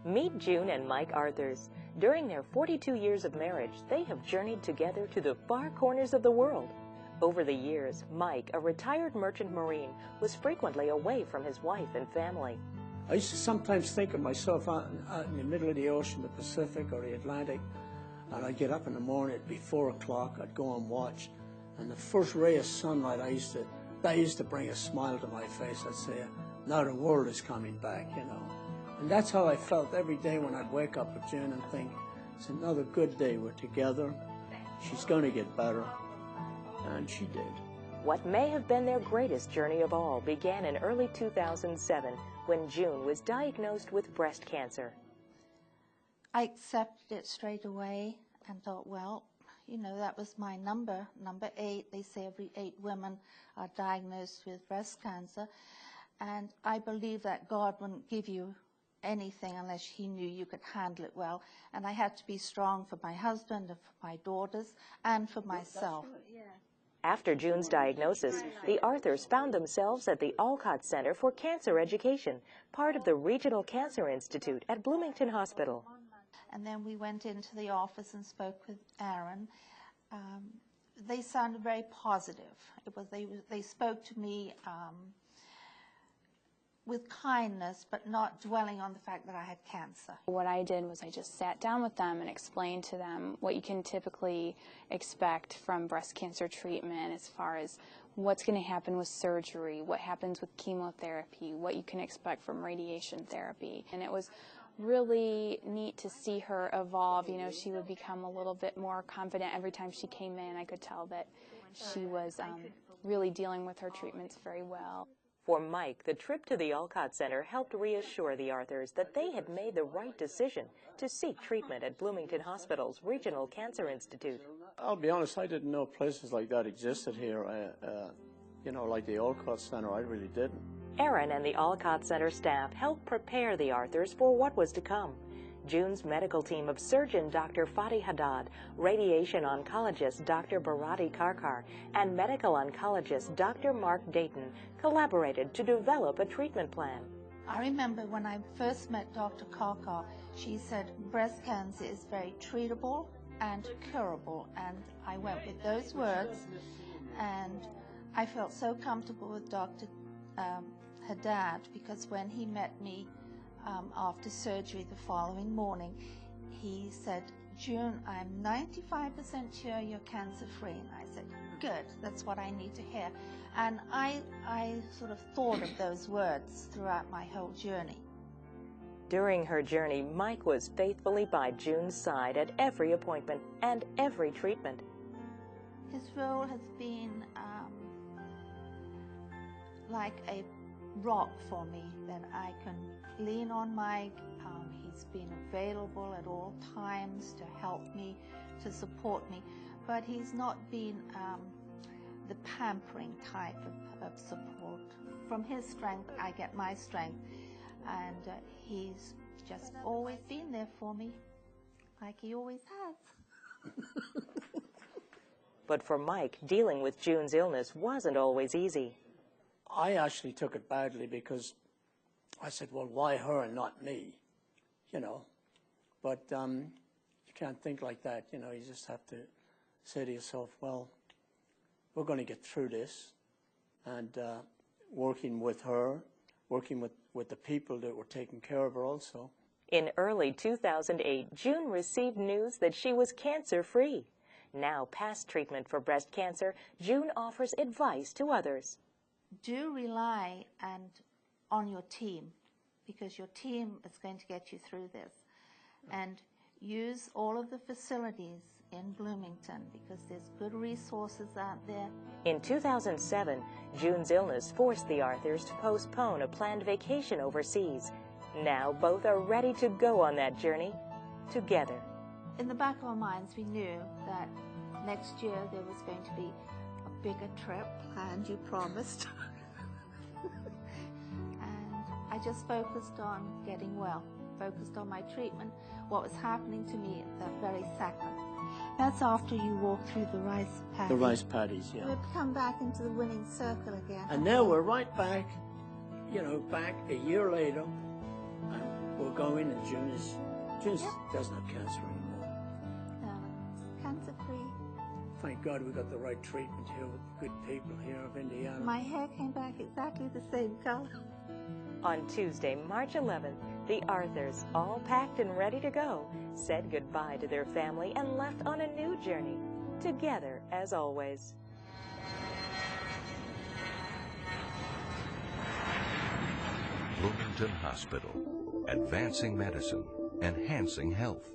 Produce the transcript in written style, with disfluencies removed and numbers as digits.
Meet June and Mike Arthurs. During their 42 years of marriage, they have journeyed together to the far corners of the world. Over the years, Mike, a retired merchant marine, was frequently away from his wife and family. I used to sometimes think of myself out in the middle of the ocean, the Pacific or the Atlantic, and I'd get up in the morning, it'd be 4 o'clock, I'd go and watch, and the first ray of sunlight, that used to bring a smile to my face. I'd say, now the world is coming back, you know. And that's how I felt every day when I'd wake up with June and think, it's another good day, we're together, she's going to get better, and she did. What may have been their greatest journey of all began in early 2007 when June was diagnosed with breast cancer. I accepted it straight away and thought, well, you know, that was my number 8. They say every 8 women are diagnosed with breast cancer. And I believe that God wouldn't give you anything unless he knew you could handle it well. And I had to be strong for my husband and for my daughters and for myself. After June's diagnosis, the Arthurs found themselves at the Alcott Center for Cancer Education, part of the Regional Cancer Institute at Bloomington Hospital. And then we went into the office and spoke with Aaron. They sounded very positive. They spoke to me with kindness, but not dwelling on the fact that I had cancer. What I did was I just sat down with them and explained to them what you can typically expect from breast cancer treatment as far as what's going to happen with surgery, what happens with chemotherapy, what you can expect from radiation therapy. And it was really neat to see her evolve. You know, she would become a little bit more confident every time she came in. I could tell that she was really dealing with her treatments very well. For Mike, the trip to the Alcott Center helped reassure the Arthurs that they had made the right decision to seek treatment at Bloomington Hospital's Regional Cancer Institute. I'll be honest, I didn't know places like that existed here. You know, like the Alcott Center, I really didn't. Aaron and the Alcott Center staff helped prepare the Arthurs for what was to come. June's medical team of surgeon Dr. Fatih Haddad, radiation oncologist Dr. Bharati Karkar, and medical oncologist Dr. Mark Dayton collaborated to develop a treatment plan. I remember when I first met Dr. Karkar, she said breast cancer is very treatable and curable, and I went with those words, and I felt so comfortable with Dr. Haddad, because when he met me after surgery the following morning, he said, June, I'm 95% sure you're cancer-free. And I said, good, that's what I need to hear. And I sort of thought of those words throughout my whole journey. During her journey, Mike was faithfully by June's side at every appointment and every treatment. His role has been like a rock for me that I can lean on. Mike. He's been available at all times to help me, to support me, but he's not been the pampering type of support. From his strength, I get my strength, and he's just always been there for me, like he always has. But for Mike, dealing with June's illness wasn't always easy. I actually took it badly because I said, well, why her and not me? You know, but you can't think like that. You know, you just have to say to yourself, well, we're going to get through this. And working with her, working with the people that were taking care of her also. In early 2008, June received news that she was cancer-free. Now past treatment for breast cancer, June offers advice to others. Do rely on your team, because your team is going to get you through this. And use all of the facilities in Bloomington, because there's good resources out there. In 2007, June's illness forced the Arthurs to postpone a planned vacation overseas. Now both are ready to go on that journey together. In the back of our minds, we knew that next year there was going to be a bigger trip, and you promised. I just focused on getting well, focused on my treatment, what was happening to me at that very second. That's after you walk through the rice paddies. The rice paddies, yeah. We've come back into the winning circle again. And now we're right back, you know, back a year later, and we're going, and June doesn't have cancer anymore. Cancer-free. Thank God we got the right treatment here with the good people here of Indiana. My hair came back exactly the same color. On Tuesday, March 11th, the Arthurs, all packed and ready to go, said goodbye to their family and left on a new journey, together as always. Bloomington Hospital, advancing medicine, enhancing health.